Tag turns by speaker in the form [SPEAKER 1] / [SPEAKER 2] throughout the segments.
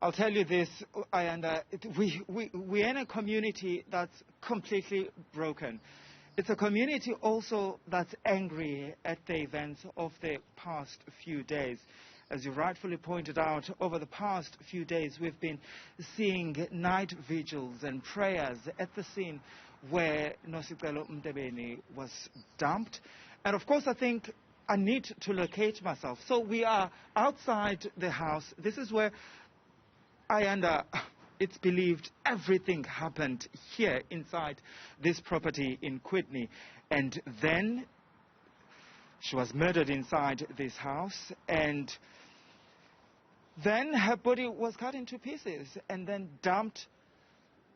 [SPEAKER 1] I'll tell you this, we're in a community that's completely broken. It's a community also that's angry at the events of the past few days. As you rightfully pointed out, over the past few days we've been seeing night vigils and prayers at the scene where Nosicelo Mtebeni was dumped. And of course I think I need to locate myself. So we are outside the house. This is where it's believed everything happened here inside this property in Quidney. And then she was murdered inside this house, and then her body was cut into pieces and then dumped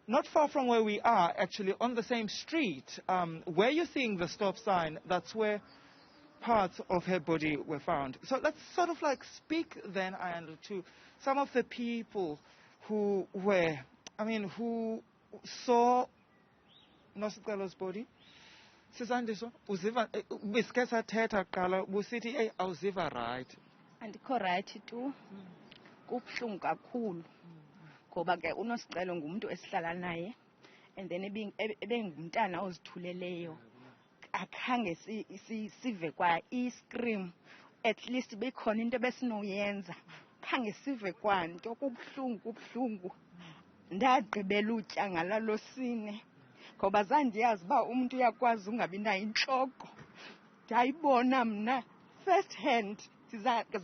[SPEAKER 1] not far from where we are, actually on the same street. Where you're seeing the stop sign, that's where parts of her body were found. So let's sort of like speak then, to some of the people who saw Nosicelo's body. Sisandiso, uziva bisike sathetha kuqala busithi awuziva right.
[SPEAKER 2] Andikho right tu. Kubuhlungu kakhulu. Ngoba ke uNosicelo ngumuntu esihlala naye, and then ebengumntana ozithuleleyo. Akhange sive kwa i-scream, at least bekhona into besinoyenza. Khange sive kwanto, kubuhlungu. Ndagqibela utya ngalalo sine. Ngoba zandiyazi uba umuntu uyakwazi ungabi nayo intloko. Ndayibona mna first hand,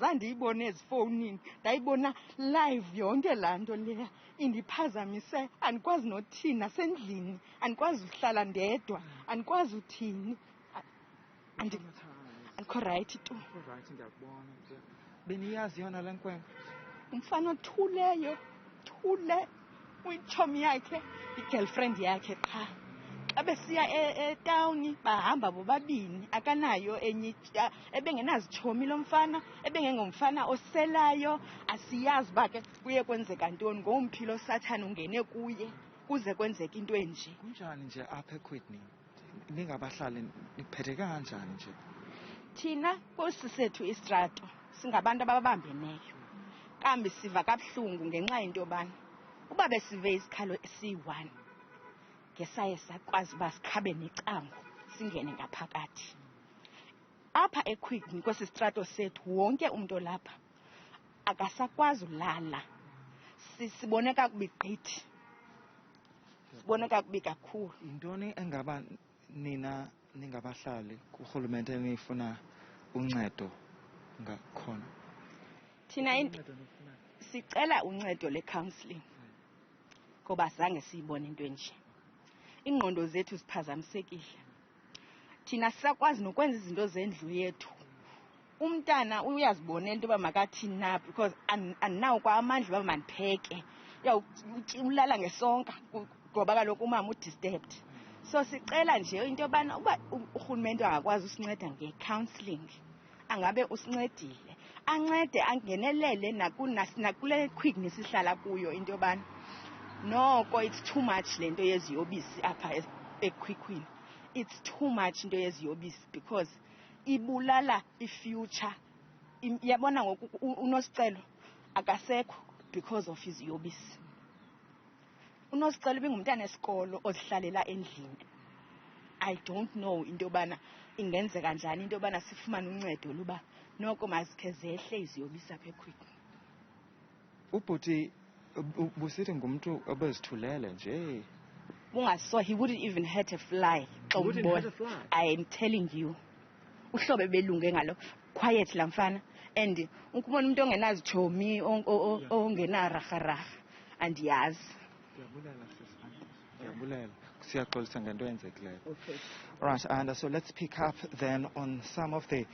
[SPEAKER 2] zandiyibona ezifowunini, ndayibona live yonke laa nto leya. Indiphazamise, andikwazi nothina sendlini, andikwazi uhlala ndedwa, andikwazi uthini. Andikho right tu.
[SPEAKER 1] Beniyazi yona le nkwenkwe?
[SPEAKER 2] Umfana othuleyo, uyitshomi yakhe, i-girlfriend yakhe qha. Xa besiya etawuni bahamba bobabini, akanayo enye, ebengenazitshomi lo mfana, ebengengomfana oselayo. Asiyazi uba ke kuye kwenzeka ntoni, ngomphilo sathana ungene kuye kuze kwenzeka into enje.
[SPEAKER 1] Kunjani nje apha eQuidney? Ningabahlali niphethe kanjani nje?
[SPEAKER 2] Thina kwesisethu istrato singabantu ababambeneyo. Kambe siva kabuhlungu ngenxa yento yobana uba besive isikhalo esiyi-1 ngesaye sakwazi uba sikhabe necango singene ngaphakathi. Apha eQuidney kwesi strato sethu wonke umuntu olapha akasakwazi ulala. Sibone kakubi gqithi. Sibone kakubi kakhulu.
[SPEAKER 1] Yintoni engaba nina ningabahlali kurhulumente nifuna uncedo ngakhona?
[SPEAKER 2] Thina sicela uncedo le-counselling ngoba zange siyibone into enje. Ingqondo zethu ziphazamisekile. Thina sisakwazi nokwenza izinto zendlu yethu. Umntana uyazibonela into yoba makathini na, because andinawo kwa amandla uba mandipheke. Ulala ngesonka ngoba kaloku umama udisturbed. So sicela nje into yobana uba urhulumente angakwazi usinceda nge-counselling, angabe usincedile. Ancede angenelele nakule Quidney sihlala kuyo into yobana noko it's too much le nto yeziyobisi apha eQuidney. It's too much into yeziyobisi because ibulala i-future. Yabona ngoku uNosicelo akasekho because of iziyobisi. uNosicelo bengumntana esikolo ozihlalela endlini. I don't know into yobana ingenzeka kanjani into yobana sifumane uncedo luba noko mazikhe zehle iziyobisi apha eQuidney.
[SPEAKER 1] Ubhuti busithi ngumuntu obezithulele nje.
[SPEAKER 2] Bungaso, he wouldn't even hurt a fly.
[SPEAKER 1] Wouldn't hurt a fly?
[SPEAKER 2] I am telling you. Uhlobo belunge ngalo. Quiet la mfana. And ukubona umuntu ongenazitshomi ongena raha andiyazi. Okay.
[SPEAKER 1] Right, and so let's pick up then on some of the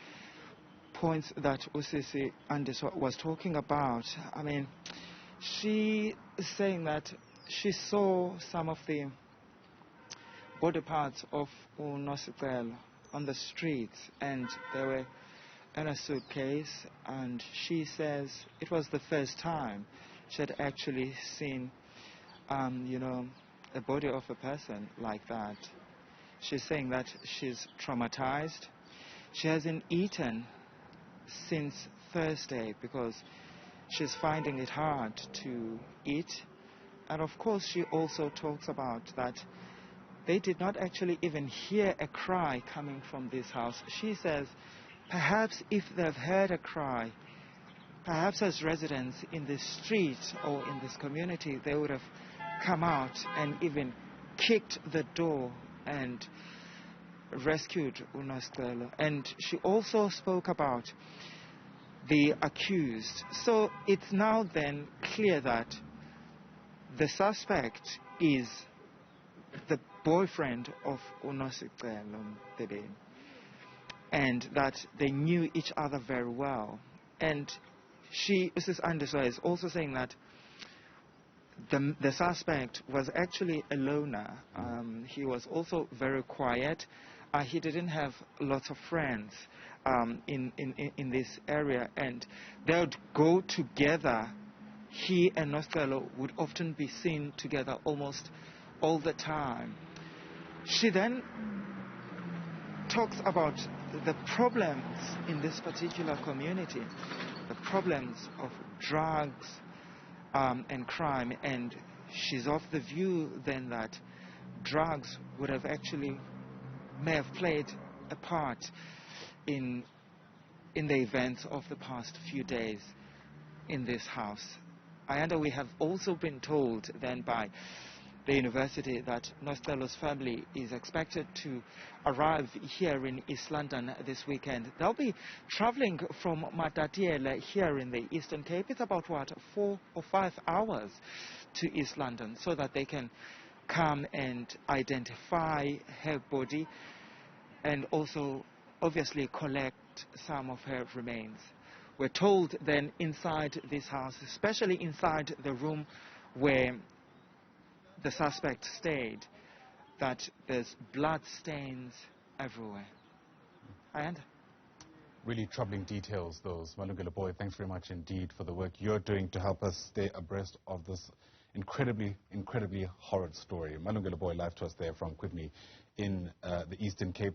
[SPEAKER 1] points that Usisi Andis was talking about. I mean, she is saying that she saw some of the body parts of Nosicelo on the streets, and they were in a suitcase, and she says it was the first time she had actually seen a body of a person like that. She's saying that she's traumatized. She hasn't eaten since Thursday because she's finding it hard to eat. And of course, she also talks about that they did not actually even hear a cry coming from this house. She says, perhaps if they've heard a cry, perhaps as residents in this street or in this community, they would have come out and even kicked the door and rescued Nosicelo. And she also spoke about the accused. So it's now then clear that the suspect is the boyfriend of Nosicelo Mtebeni, and that they knew each other very well. And Mrs. Anderson is also saying that the suspect was actually a loner. He was also very quiet. He didn't have lots of friends in this area, and they would go together. He and Nosicelo would often be seen together almost all the time. She then talks about the problems in this particular community, the problems of drugs and crime, and she's of the view then that drugs would have actually may have played a part in the events of the past few days in this house. We have also been told then by the university that Nosicelo's family is expected to arrive here in East London this weekend. They'll be traveling from Matatiele here in the Eastern Cape. It's about 4 or 5 hours to East London, so that they can come and identify her body and also obviously collect some of her remains. We're told then inside this house, especially inside the room where the suspect stayed, that there's blood stains everywhere.
[SPEAKER 3] Really troubling details, those. Malungelo Booi, thanks very much indeed for the work you're doing to help us stay abreast of this incredibly horrid story. Malungelo Booi live to us there from Quibney in the Eastern Cape.